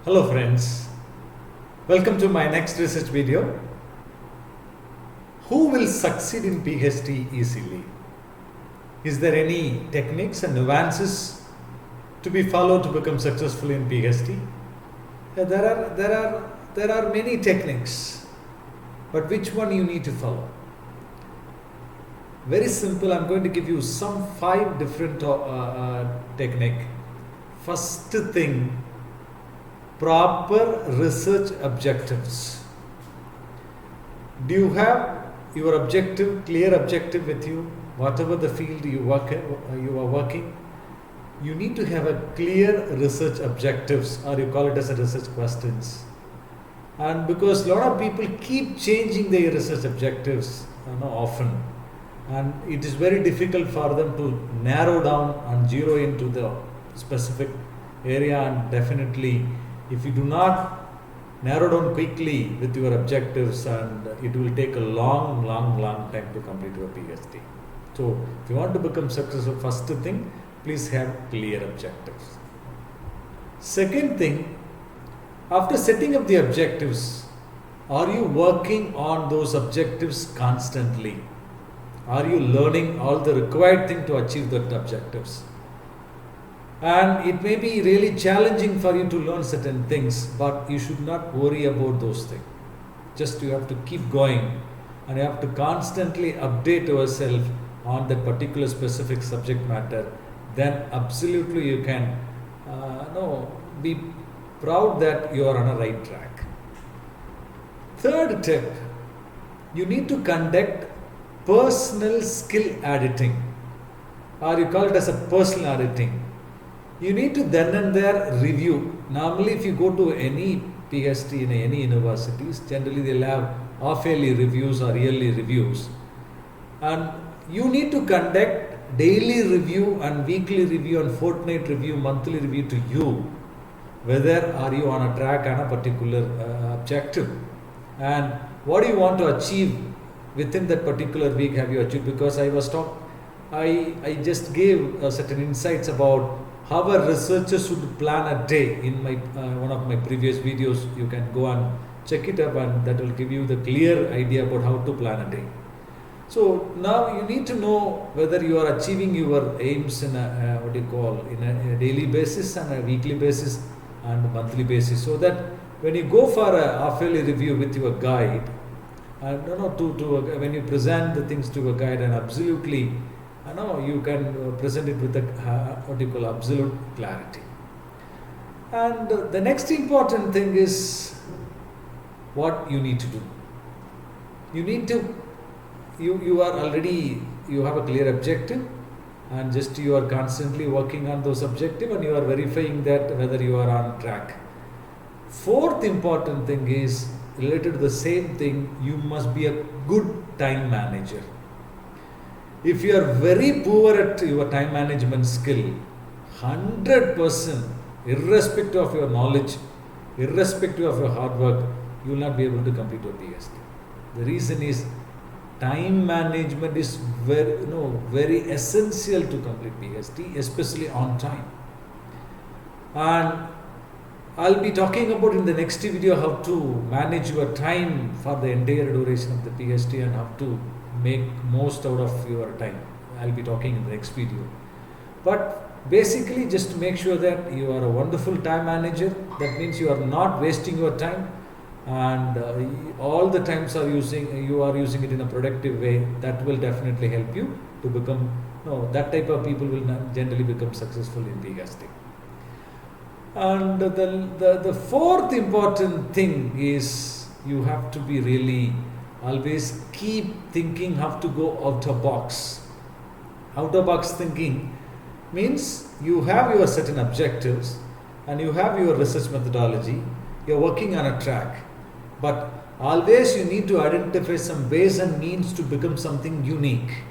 Hello friends, welcome to my next research video. Who will succeed in PhD easily? Is there any techniques and nuances to be followed to become successful in PhD? There are many techniques, but which one you need to follow? Very simple. I'm going to give you some 5 different technique. First thing, proper research objectives. Do you have your objective, clear objective with you? Whatever the field you are working, you need to have a clear research objectives, or you call it as a research questions. And because a lot of people keep changing their research objectives often, and it is very difficult for them to narrow down and zero into the specific area. And definitely, if you do not narrow down quickly with your objectives, and it will take a long time to complete your PhD. So if you want to become successful, first thing, please have clear objectives. Second thing, after setting up the objectives, are you working on those objectives constantly? Are you learning all the required thing to achieve that objectives? And it may be really challenging for you to learn certain things, but you should not worry about those things. Just you have to keep going, and you have to constantly update yourself on that particular specific subject matter. Then absolutely you can be proud that you are on a right track. Third tip, you need to conduct personal skill auditing, or you call it as a personal auditing. You need to then and there review. Normally, if you go to any PhD in any universities, generally they'll have half-yearly reviews or yearly reviews. And you need to conduct daily review and weekly review and fortnight review, monthly review to you. Whether are you on a track on a particular objective, and what do you want to achieve within that particular week have you achieved? Because I just gave certain insights about how a researcher should plan a day in my one of my previous videos. You can go and check it up, and that will give you the clear idea about how to plan a day. So now you need to know whether you are achieving your aims in a daily basis and a weekly basis and a monthly basis, so that when you go for a half-yearly review with your guide, when you present the things to a guide, and absolutely you can present it with a absolute clarity. And the next important thing is what you need to do. You need to, you have a clear objective, and just you are constantly working on those objectives, and you are verifying that whether you are on track. Fourth important thing is related to the same thing. You must be a good time manager. If you are very poor at your time management skill, 100%, irrespective of your knowledge, irrespective of your hard work, you will not be able to complete your PhD. The reason is time management is very essential to complete PhD, especially on time. And I'll be talking about in the next video how to manage your time for the entire duration of the PhD, and how to make most out of your time. I'll be talking in the next video. But basically, just make sure that you are a wonderful time manager. That means you are not wasting your time, and all the times you are using it in a productive way. That will definitely help you to become, that type of people will generally become successful in PhD. And the fourth important thing is you have to be really always keep thinking how to go out of box. Out of box thinking means you have your certain objectives, and you have your research methodology. You're working on a track, but always you need to identify some ways and means to become something unique.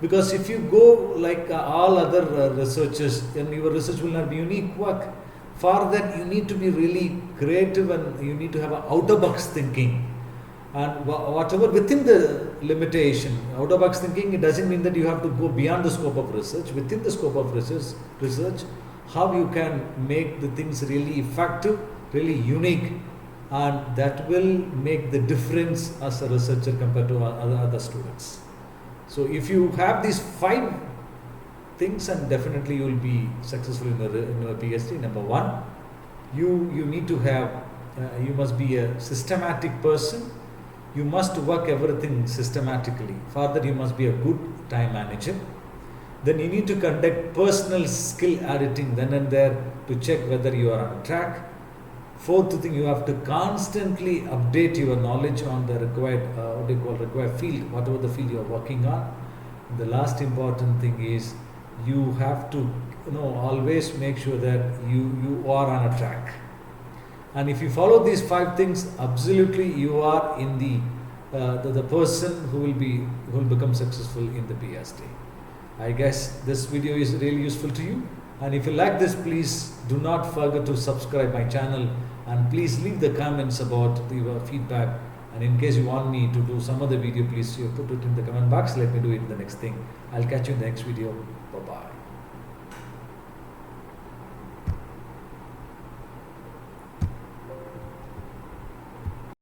Because if you go like all other researchers, then your research will not be unique work. For that, you need to be really creative, and you need to have an out-of-box thinking. And whatever within the limitation, out-of-box thinking, it doesn't mean that you have to go beyond the scope of research. Within the scope of research, how you can make the things really effective, really unique, and that will make the difference as a researcher compared to other students. So if you have these 5 things, and definitely you will be successful in your PhD. Number 1, you need to have, you must be a systematic person. You must work everything systematically. Further, you must be a good time manager. Then you need to conduct personal skill auditing then and there to check whether you are on track. 4th thing, you have to constantly update your knowledge on the required, required field, whatever the field you are working on. The last important thing is you have to always make sure that you are on a track. And if you follow these 5 things, absolutely you are in the person who will become successful in the PhD. I guess this video is really useful to you, and if you like this, please do not forget to subscribe my channel, and please leave the comments about your feedback, and in case you want me to do some other video, please put it in the comment box. Let me do it in the next thing. I'll catch you in the next video. Bye bye.